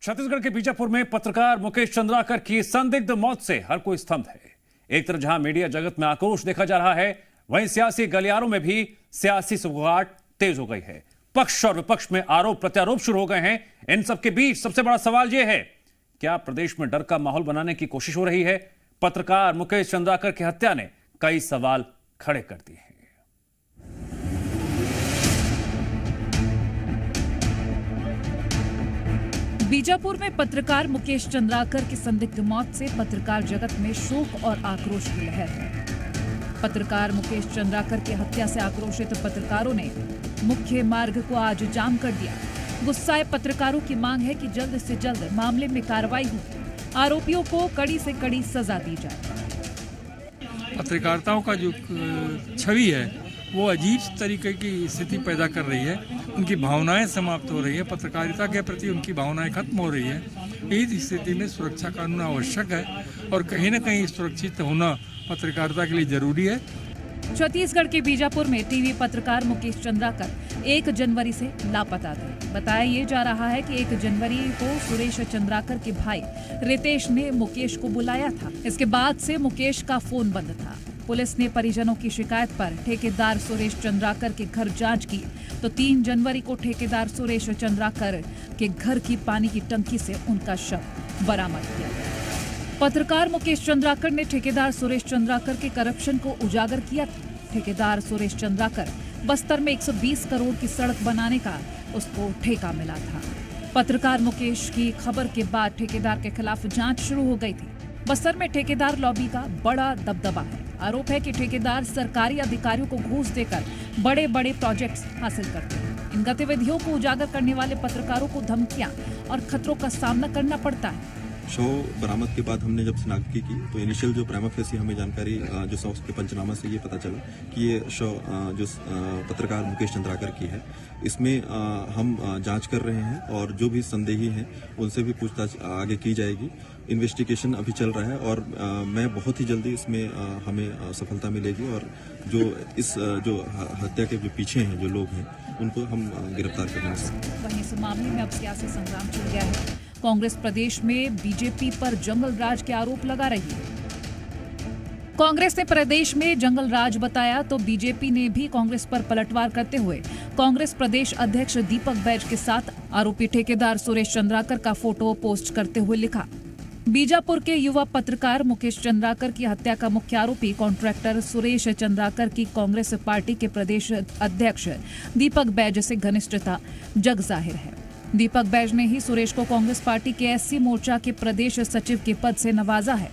छत्तीसगढ़ के बीजापुर में पत्रकार मुकेश चंद्राकर की संदिग्ध मौत से हर कोई स्तब्ध है। एक तरफ जहां मीडिया जगत में आक्रोश देखा जा रहा है, वहीं सियासी गलियारों में भी सियासी सुगबुगाहट तेज हो गई है। पक्ष और विपक्ष में आरोप प्रत्यारोप शुरू हो गए हैं। इन सबके बीच सबसे बड़ा सवाल यह है, क्या प्रदेश में डर का माहौल बनाने की कोशिश हो रही है? पत्रकार मुकेश चंद्राकर की हत्या ने कई सवाल खड़े कर दिए हैं। बीजापुर में पत्रकार मुकेश चंद्राकर की संदिग्ध मौत से पत्रकार जगत में शोक और आक्रोश की लहर है। पत्रकार मुकेश चंद्राकर की हत्या से आक्रोशित पत्रकारों ने मुख्य मार्ग को आज जाम कर दिया। गुस्साए पत्रकारों की मांग है कि जल्द से जल्द मामले में कार्रवाई हो, आरोपियों को कड़ी से कड़ी सजा दी जाए। पत्रकारिताओं का जो छवि है वो अजीब तरीके की स्थिति पैदा कर रही है। उनकी भावनाएं समाप्त हो रही है, पत्रकारिता के प्रति उनकी भावनाएं खत्म हो रही है। इस स्थिति में सुरक्षा कानून आवश्यक है और कहीं न कहीं सुरक्षित होना पत्रकारिता के लिए जरूरी है। छत्तीसगढ़ के बीजापुर में टीवी पत्रकार मुकेश चंद्राकर 1 जनवरी से लापता थे। बताया ये जा रहा है कि 1 जनवरी को सुरेश चंद्राकर के भाई रितेश ने मुकेश को बुलाया था। इसके बाद से मुकेश का फोन बंद था। पुलिस ने परिजनों की शिकायत पर ठेकेदार सुरेश चंद्राकर के घर जांच की तो 3 जनवरी को ठेकेदार सुरेश चंद्राकर के घर की पानी की टंकी से उनका शव बरामद किया गया। पत्रकार मुकेश चंद्राकर ने ठेकेदार सुरेश चंद्राकर के करप्शन को उजागर किया था। ठेकेदार सुरेश चंद्राकर बस्तर में 120 करोड़ की सड़क बनाने का उसको ठेका मिला था। पत्रकार मुकेश की खबर के बाद ठेकेदार के खिलाफ जांच शुरू हो गई थी। बस्तर में ठेकेदार लॉबी का बड़ा दबदबा है। आरोप है कि ठेकेदार सरकारी अधिकारियों को घूस देकर बड़े बड़े प्रोजेक्ट्स हासिल करते हैं। इन गतिविधियों को उजागर करने वाले पत्रकारों को धमकियां और खतरों का सामना करना पड़ता है। शव बरामद के बाद हमने जब शिनाख्ती की तो इनिशियल जो प्राइमा फेसी हमें जानकारी जो शव के पंचनामा से ये पता चला कि ये शव जो पत्रकार मुकेश चंद्राकर की है। इसमें हम जांच कर रहे हैं और जो भी संदेही हैं उनसे भी पूछताछ आगे की जाएगी। इन्वेस्टिगेशन अभी चल रहा है और मैं बहुत ही जल्दी इसमें हमें सफलता मिलेगी और जो इस जो हत्या के जो पीछे हैं जो लोग हैं उनको हम गिरफ्तार करेंगे। वहीं इस मामले में अब सियासी संग्राम छिड़ गया है। कांग्रेस प्रदेश में बीजेपी पर जंगल राज के आरोप लगा रही है। कांग्रेस ने प्रदेश में जंगल राज बताया तो बीजेपी ने भी कांग्रेस पर पलटवार करते हुए कांग्रेस प्रदेश अध्यक्ष दीपक बैज के साथ आरोपी ठेकेदार सुरेश चंद्राकर का फोटो पोस्ट करते हुए लिखा। बीजापुर के युवा पत्रकार मुकेश चंद्राकर की हत्या का मुख्य आरोपी कॉन्ट्रैक्टर सुरेश चंद्राकर की कांग्रेस पार्टी के प्रदेश अध्यक्ष दीपक बैज से घनिष्ठता जग जाहिर है। दीपक बैज ने ही सुरेश को कांग्रेस पार्टी के एससी मोर्चा के प्रदेश सचिव के पद से नवाजा है।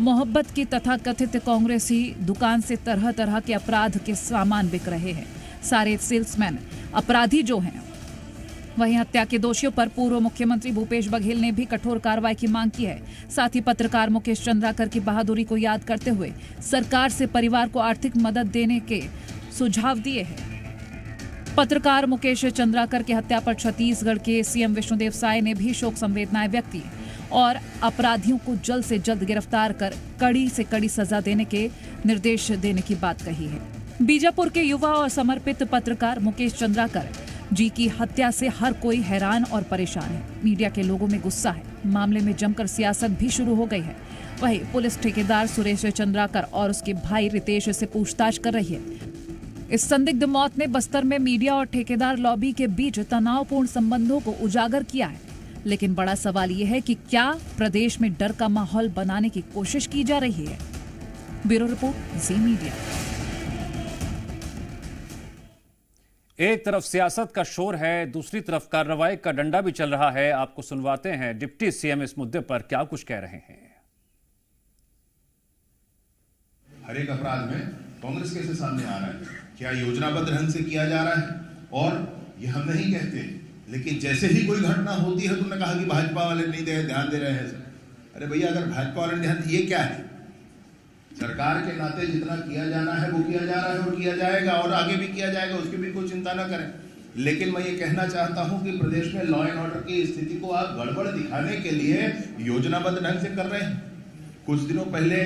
मोहब्बत की तथाकथित कांग्रेसी दुकान से तरह तरह के अपराध के सामान बिक रहे हैं। सारे सेल्समैन अपराधी जो हैं। वहीं हत्या के दोषियों पर पूर्व मुख्यमंत्री भूपेश बघेल ने भी कठोर कार्रवाई की मांग की है। साथ ही पत्रकार मुकेश चंद्राकर की बहादुरी को याद करते हुए सरकार से परिवार को आर्थिक मदद देने के सुझाव दिए हैं। पत्रकार मुकेश चंद्राकर की हत्या पर छत्तीसगढ़ के सीएम विष्णुदेव साय ने भी शोक संवेदनाएं व्यक्त की और अपराधियों को जल्द से जल्द गिरफ्तार कर कड़ी से कड़ी सजा देने के निर्देश देने की बात कही है। बीजापुर के युवा और समर्पित पत्रकार मुकेश चंद्राकर जी की हत्या से हर कोई हैरान और परेशान है। मीडिया के लोगों में गुस्सा है। मामले में जमकर सियासत भी शुरू हो गई है। वहीं पुलिस ठेकेदार सुरेश चंद्राकर और उसके भाई रितेश से पूछताछ कर रही है। इस संदिग्ध मौत ने बस्तर में मीडिया और ठेकेदार लॉबी के बीच तनावपूर्ण संबंधों को उजागर किया है। लेकिन बड़ा सवाल यह है कि क्या प्रदेश में डर का माहौल बनाने की कोशिश की जा रही है? ब्यूरो रिपोर्ट, जी मीडिया। एक तरफ सियासत का शोर है, दूसरी तरफ कार्रवाई का डंडा भी चल रहा है। आपको सुनवाते हैं डिप्टी सीएम इस मुद्दे पर क्या कुछ कह रहे हैं। हर एक अपराध में कांग्रेस कैसे सामने आ रहा है, क्या योजनाबद्ध ढंग से किया जा रहा है? और ये हम नहीं कहते, लेकिन जैसे ही कोई घटना होती है तुमने कहा कि भाजपा वाले नहीं ध्यान दे रहे हैं। अरे भैया, अगर भाजपा वाले ध्यान, ये क्या है? सरकार के नाते जितना किया जाना है वो किया जा रहा है और किया जाएगा और आगे भी किया जाएगा, उसकी भी कोई चिंता ना करें। लेकिन मैं ये कहना चाहता हूं कि प्रदेश में लॉ एंड ऑर्डर की स्थिति को आप गड़बड़ दिखाने के लिए योजनाबद्ध ढंग से कर रहे हैं। कुछ दिनों पहले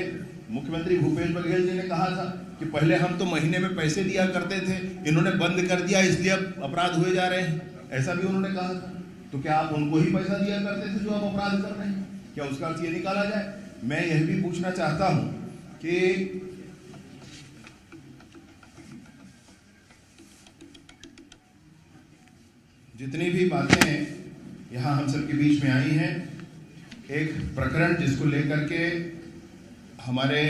मुख्यमंत्री भूपेश बघेल जी ने कहा था कि पहले हम तो महीने में पैसे दिया करते थे, इन्होंने बंद कर दिया इसलिए अब अपराध हुए जा रहे हैं, ऐसा भी उन्होंने कहा था। तो क्या आप उनको ही पैसा दिया करते थे जो आप अपराध कर रहे हैं? क्या उसका अर्थ ये निकाला जाए? मैं यह भी पूछना चाहता हूं कि जितनी भी बातें यहां हम सबके बीच में आई हैं, एक प्रकरण जिसको लेकर के हमारे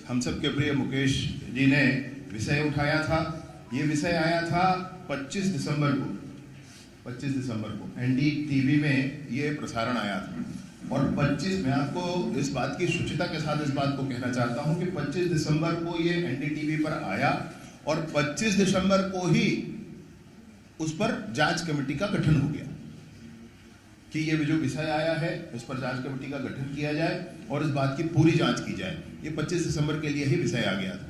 हम सब के प्रिय मुकेश जी ने विषय उठाया था, ये विषय आया था 25 दिसंबर को NDTV में ये प्रसारण आया था। और 25, मैं आपको इस बात की शुचिता के साथ इस बात को कहना चाहता हूं कि 25 दिसंबर को ये NDTV पर आया और 25 दिसंबर को ही उस पर जांच कमेटी का गठन हो गया कि ये जो विषय आया है इस पर जांच कमेटी का गठन किया जाए और इस बात की पूरी जांच की जाए। ये 25 दिसंबर के लिए ही विषय आ गया था।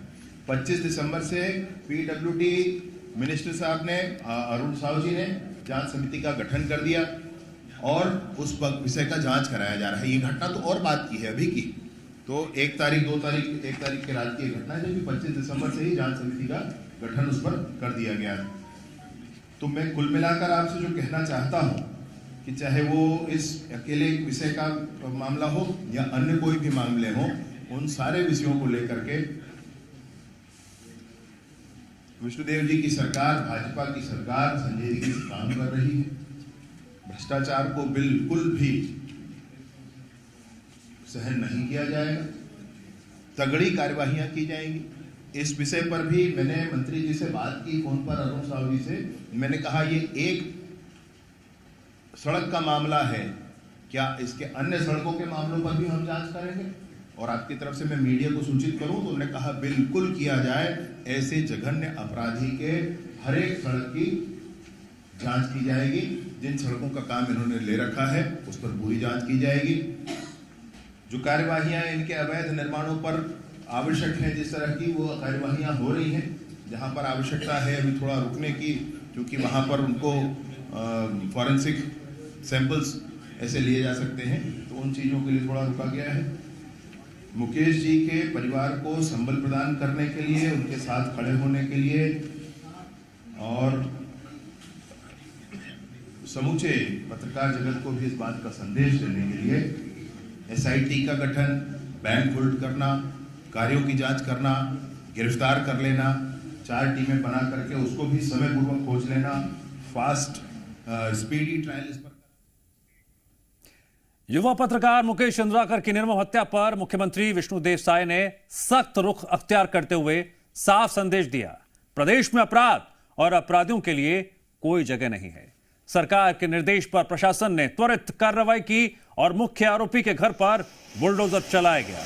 25 दिसंबर से PWD मिनिस्टर साहब ने, अरुण साहू जी ने जांच समिति का गठन कर दिया और उस विषय का जांच कराया जा रहा है। ये घटना तो और बात की है अभी की, तो 1 तारीख 2 तारीख 1 तारीख के रात की घटना है, जबकि 25 दिसंबर से ही जांच समिति का गठन उस पर कर दिया गया है। तो मैं कुल मिलाकर आपसे जो कहना चाहता हूं कि चाहे वो इस अकेले विषय का मामला हो या अन्य कोई भी मामले हो, उन सारे विषयों को लेकर के विष्णुदेव जी की सरकार, भाजपा की सरकार संजय जी से काम कर रही है। भ्रष्टाचार को बिल्कुल भी सहन नहीं किया जाएगा, तगड़ी कार्यवाहियां की जाएंगी। इस विषय पर भी मैंने मंत्री जी से बात की फोन पर, अरुण साहू जी से। मैंने कहा ये एक सड़क का मामला है, क्या इसके अन्य सड़कों के मामलों पर भी हम जांच करेंगे और आपकी तरफ से मैं मीडिया को सूचित करूं? तो उन्होंने कहा बिल्कुल किया जाए, ऐसे जघन्य अपराधी के हर एक सड़क की जांच की जाएगी। जिन सड़कों का काम इन्होंने ले रखा है उस पर पूरी जांच की जाएगी। जो कार्यवाहियां इनके अवैध निर्माणों पर आवश्यक है, जिस तरह की वो कार्यवाहियां हो रही हैं, जहां पर आवश्यकता है अभी थोड़ा रुकने की, क्योंकि वहां पर उनको फॉरेंसिक सैंपल्स ऐसे लिए जा सकते हैं, तो उन चीज़ों के लिए थोड़ा रुका गया है। मुकेश जी के परिवार को संबल प्रदान करने के लिए, उनके साथ खड़े होने के लिए और समूचे पत्रकार जगत को भी इस बात का संदेश देने के लिए SIT का गठन, बैंक होल्ड करना, कार्यों की जांच करना, गिरफ्तार कर लेना, 4 टीमें बना करके उसको भी समय पूर्वक खोज लेना, फास्ट स्पीडी ट्रायल इस पर। युवा पत्रकार मुकेश चंद्राकर की निर्मम हत्या पर मुख्यमंत्री विष्णुदेव साय ने सख्त रुख अख्तियार करते हुए साफ संदेश दिया। प्रदेश में अपराध और अपराधियों के लिए कोई जगह नहीं है। सरकार के निर्देश पर प्रशासन ने त्वरित कार्रवाई की और मुख्य आरोपी के घर पर बुलडोजर चलाया गया।